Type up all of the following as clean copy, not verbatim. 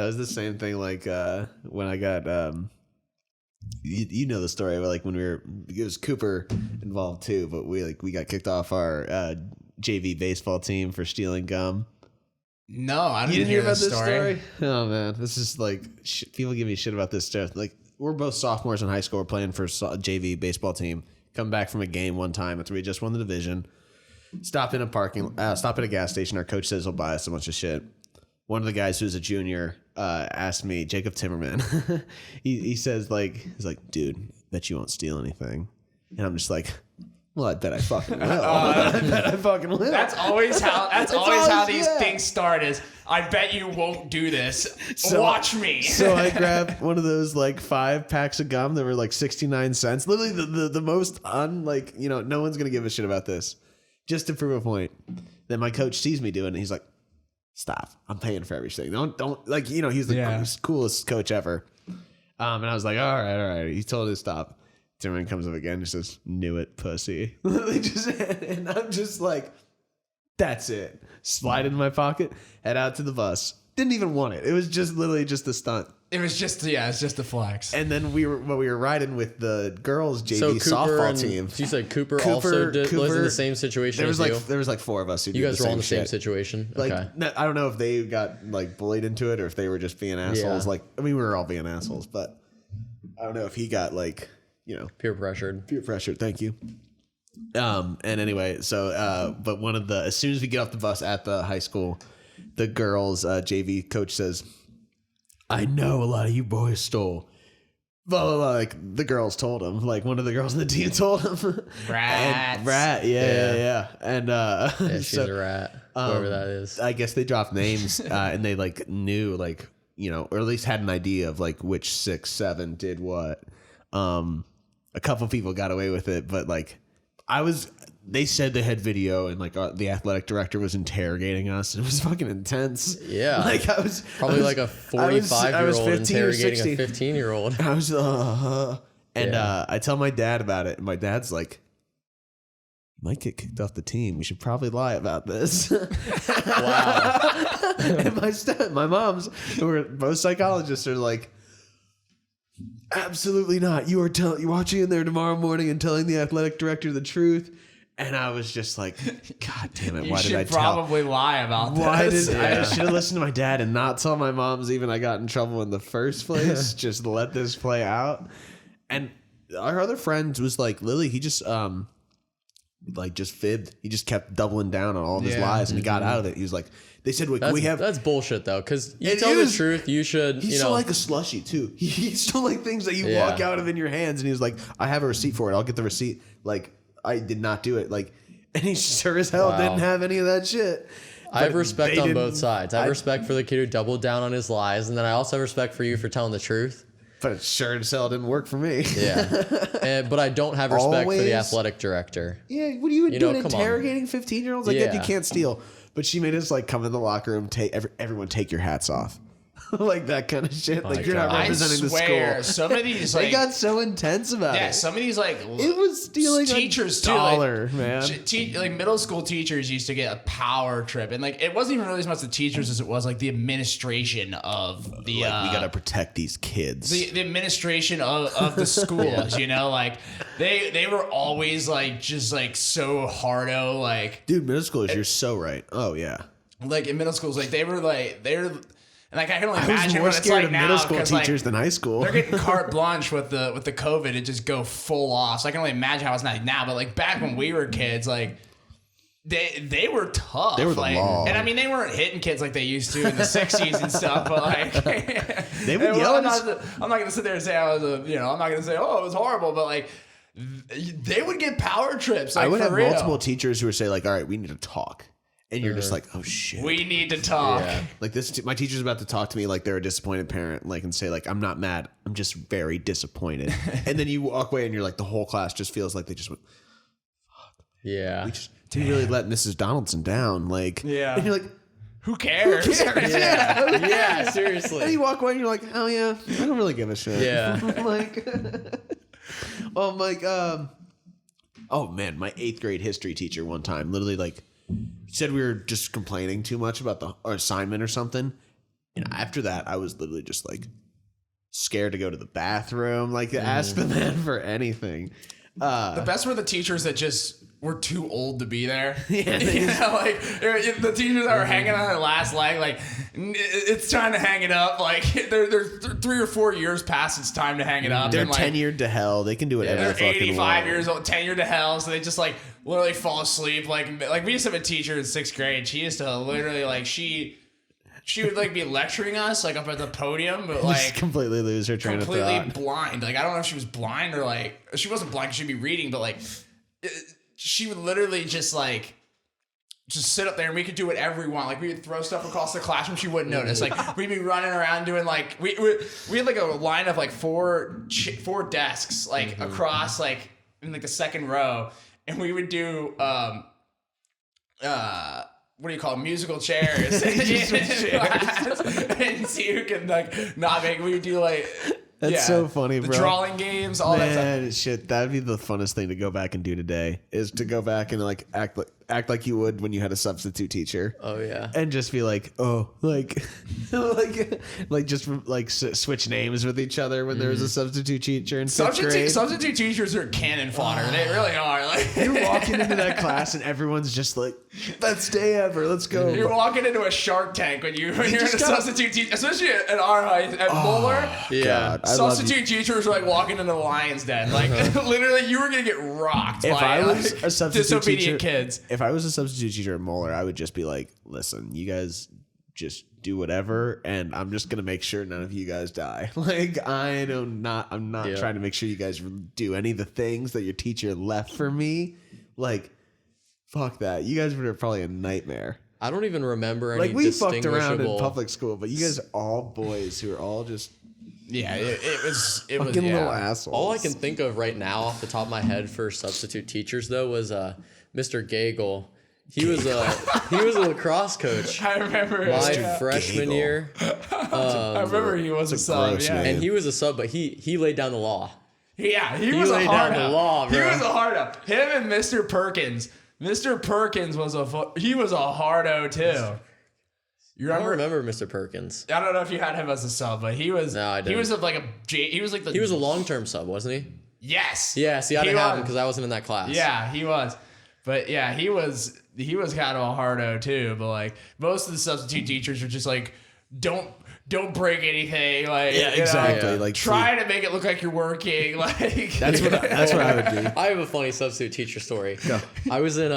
That was the same thing. Like when I got, you know the story. Like when it was Cooper involved too, but we got kicked off our JV baseball team for stealing gum. No, I didn't hear about this story. Oh man, this is like people give me shit about this stuff. Like we're both sophomores in high school. We're playing for a JV baseball team. Come back from a game one time after we just won the division. Stop in a gas station. Our coach says he'll buy us a bunch of shit. One of the guys who's a junior asked me, Jacob Timmerman. he says he's like, dude, bet you won't steal anything. And I'm just like, well, I bet I fucking will. I bet I fucking will. That's always how these things start. Is I bet you won't do this. Watch me. So I grabbed one of those 5 packs of gum that were 69 cents. Literally the most no one's gonna give a shit about this. Just to prove a point. Then my coach sees me doing it. And he's like, stop. I'm paying for everything. Don't he's the coolest coach ever. And I was like, all right. He told us to stop. Timmerman comes up again and says, knew it, pussy. And I'm just like, that's it. Slide in my pocket, head out to the bus. Didn't even want it. It was just literally just a stunt. It was just it's just a flex. And then we were riding with the girls JV softball team. You said Cooper also was in the same situation. There was 4 of us. You guys were all in the same situation. Okay. I don't know if they got bullied into it or if they were just being assholes. Yeah. We were all being assholes, but I don't know if he got peer pressured. Peer pressured. Thank you. And anyway, so but as soon as we get off the bus at the high school, the girls JV coach says, I know a lot of you boys stole. Blah, blah, blah. The girls told him. One of the girls on the team told him. Rat. Yeah. And she's a rat. Whoever that is. I guess they dropped names and they knew or at least had an idea of which 6, 7 did what. A couple people got away with it, but they said they had video and the athletic director was interrogating us. It was fucking intense. Yeah. I was probably a 45-year-old interrogating a 15-year-old. I was, I tell my dad about it and my dad's like, might get kicked off the team. We should probably lie about this. Wow. And my moms, who are both psychologists, are like, absolutely not. You are watching in there tomorrow morning and telling the athletic director the truth. And I was just like, God damn it! Why did I probably lie about this? I should have listened to my dad and not tell my moms even I got in trouble in the first place. Just let this play out. And our other friend was like, Lily, he just just fibbed. He just kept doubling down on all of his lies and he got out of it. He was like, they said, that's bullshit though. Cause you tell the truth, you should, He's still like a slushie too. He's still things that you walk out of in your hands. And he was like, I have a receipt for it. I'll get the receipt. I did not do it. And he sure as hell didn't have any of that shit. I have respect on both sides. I have respect for the kid who doubled down on his lies. And then I also have respect for you for telling the truth. But it sure as hell didn't work for me. Yeah. But I don't have respect for the athletic director. Yeah. What are you doing interrogating 15-year-olds? I get you can't steal. But she made us come in the locker room, everyone take your hats off. That kind of shit. You're not representing the school. Some of these they got so intense about it. Yeah, some of these it was stealing teachers $1, man. Middle school teachers used to get a power trip, and it wasn't even really as much the teachers as it was the administration of the. We gotta protect these kids. The administration of the schools, they were always so hardo, dude, middle schoolers, you're so right. Oh yeah. In middle schools, they're. And I can only imagine I was more what it's scared like of now, middle school teachers than high school. They're getting carte blanche with the COVID to just go full off. So I can only imagine how it's not now. But back when we were kids, they were tough. They were the law. And I mean, they weren't hitting kids like they used to in the 60s and stuff. But they would yell. I'm not gonna sit there and say I'm not gonna say it was horrible. But they would get power trips. I would have multiple teachers who would say all right, we need to talk. And you're just like, oh shit. We need to talk. Yeah. My teacher's about to talk to me like they're a disappointed parent, and say I'm not mad, I'm just very disappointed. And then you walk away and you're the whole class just feels like they just went, fuck. Yeah. We really let Mrs. Donaldson down. Yeah. And you're like, who cares? Who cares? Yeah, seriously. And you walk away and you're like, oh yeah, I don't really give a shit. Yeah. Oh man, my 8th grade history teacher one time literally said we were just complaining too much about our assignment or something. after that, I was literally just like scared to go to the bathroom, like ask the man for anything. The best were the teachers that just were too old to be there. Yeah, like the teachers that were hanging on their last leg, like it's time to hang it up. Like they're 3 or 4 years past its time to hang it up. They're and, like, tenured to hell. They can do whatever they're the fucking 85 want. years old, tenured to hell. So they just like literally fall asleep. Like we used to have a teacher in 6th grade. She used to literally like she would like be lecturing us like up at the podium, but like Just completely lose her train of thought. completely blind. Like I don't know if she was blind or like she wasn't blind. 'Cause she'd be reading, but like she would literally just sit up there and we could do whatever we want. Like we would throw stuff across the classroom. She wouldn't notice. Like we'd be running around doing like we had like a line of like four desks like across like in like the second row, and we would do what do you call them? Musical chairs. And see who can like not make. We would do like. That's so funny, bro. The drawing games, all that stuff. Man, shit, that'd be the funnest thing to go back and do today. Is to go back and like act like you would when you had a substitute teacher. Oh yeah. And just be like, oh, like, like just like switch names with each other when there was a substitute teacher in 5th grade. Substitute teachers are cannon fodder. They really are. Like You're walking into that class and everyone's just like, best day ever. Let's go. you're walking into a Shark Tank when you're in a substitute teacher, especially at our high at Moeller. Yeah. God, I love you. Substitute teachers are like walking into the lion's den. Like literally, you were gonna get rocked If by I was like, a substitute disobedient teacher, kids. If I was a substitute teacher at Moeller, I would just be like, listen, you guys just do whatever, and I'm just gonna make sure none of you guys die. Like I'm not trying to make sure you guys do any of the things that your teacher left for me. Like, fuck that. You guys were probably a nightmare. I don't even remember any Like we fucked around in distinguishable- public school, but you guys are all boys who are all just Yeah, it was fucking little assholes. All I can think of right now off the top of my head for substitute teachers though was Mr. Gagel. He was a lacrosse coach I remember my freshman Gagel. year. I remember he was a sub. gross Yeah. name. And he was a sub, but he laid down the law. Yeah, he was a laid hard down the up. law, He bro. was a hard up. Him and Mr. Perkins. Mr. Perkins was he was a hardo too. You I don't remember? remember Mr. Perkins. I don't know if you had him as a sub, but he was. No, I He didn't. was like he was like the. He was a long-term sub, wasn't he? Yes. Yeah, see, I He didn't have him was. because I wasn't in that class. Yeah, he was. But yeah, he was kind of a hardo too. But like most of the substitute teachers are just like, don't break anything. Like Yeah, you know, exactly. Yeah. Like try to make it look like you're working. Like That's what I would do. I have a funny substitute teacher story. I was in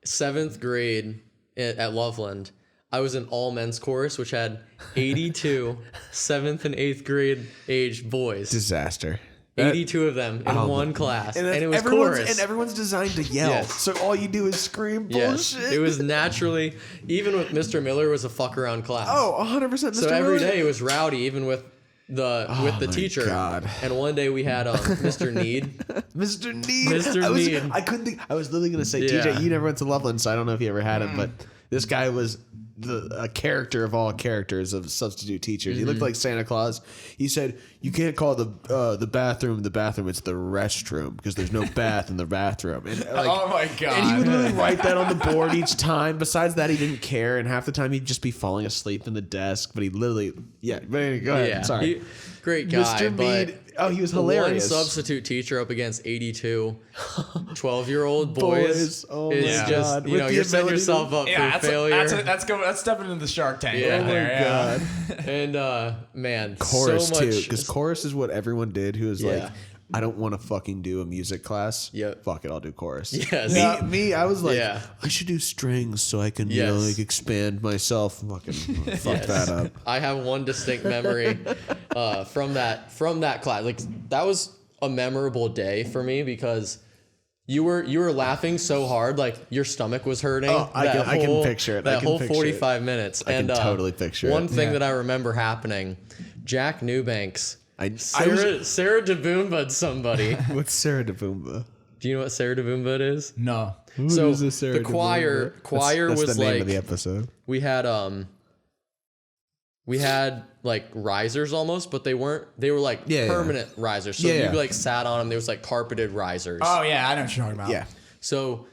7th grade at Loveland. I was in all men's chorus, which had 82 7th and 8th grade age boys. Disaster. 82 of them in one class. And it was chorus. And everyone's designed to yell. Yes. So all you do is scream Yes. bullshit. It was naturally, even with Mr. Miller, was a fuck around class. Oh, 100%. Mr. so every Miller. day it was rowdy, even with the my teacher. God. And one day we had Mr. Need. Mr. Need. Mr. Need. Need. I couldn't think. I was literally going to say, Yeah. TJ, you never went to Loveland, so I don't know if you ever had him, but this guy was a character of all characters of substitute teachers. He looked like Santa Claus. He said, you can't call the bathroom the bathroom, it's the restroom because there's no bath in the bathroom. And like, oh my god. and he would literally write that on the board each time. Besides that, he didn't care, and half the time he'd just be falling asleep in the desk. But he literally, yeah. But anyway, go ahead. Yeah. Sorry, Great guy. Mr. but Mead. Oh, he was hilarious. One substitute teacher up against 82 12-year-old boys. Oh is my just, God. you With know, the you're setting ability yourself up yeah, for failure. that's stepping into the Shark Tank Yeah. right Oh there. my Yeah. God. And man, Chorus so too, much. because chorus is what everyone did. Who was like, Yeah. I don't want to fucking do a music class. Yep. Fuck it, I'll do chorus. Yes. Yeah. Me, I was like, Yeah. I should do strings so I can, you know, Yes. like expand myself. Fucking fuck that up. I have one distinct memory from that class. Like that was a memorable day for me because you were laughing so hard, like your stomach was hurting. Oh, I can picture it. That I can whole picture 45 minutes. I can totally picture it. One thing Yeah. that I remember happening, Jack Newbanks. Sarah Sarah DeBoombu'd somebody. What's Sarah DeBoomba? Do you know what Sarah DeBoombu'd is? No. So Who's this Sarah the choir DeBoomba? That's was the name like of the episode. we had like risers almost, but they were like Yeah, yeah. permanent risers. So Yeah. you like sat on them. There was like carpeted risers. Oh yeah, I know what you're talking about. Yeah. So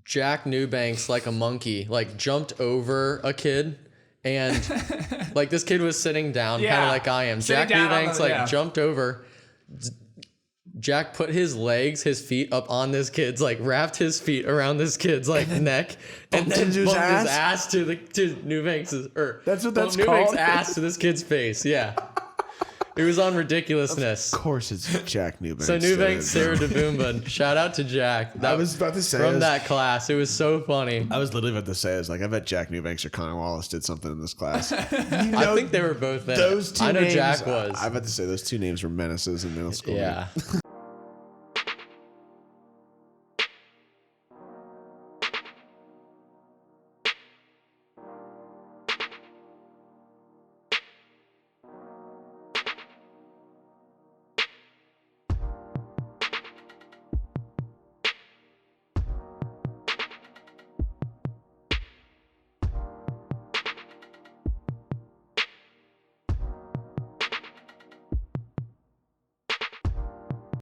Jack Newbanks, like a monkey, like jumped over a kid And like this kid was sitting down, kind Yeah. of like I am. Sitting Jack down on Eubanks the- like yeah. jumped over. Jack put his feet up on this kid's, like wrapped his feet around this kid's like neck, and then into his bumped his ass? ass to Eubanks's, or That's what bumped that's Eubanks' called? ass to this kid's face. Yeah, it was on ridiculousness. Of course, it's Jack Eubanks. So Eubanks, Sarah DeBoomba, shout out to Jack. I was about to say from it was- that class. It was so funny. I was literally about to say, I was like, I bet Jack Eubanks or Connor Wallace did something in this class. I think they were both in Those it. two I know names, Jack was. I was about to say those two names were menaces in middle school. Yeah.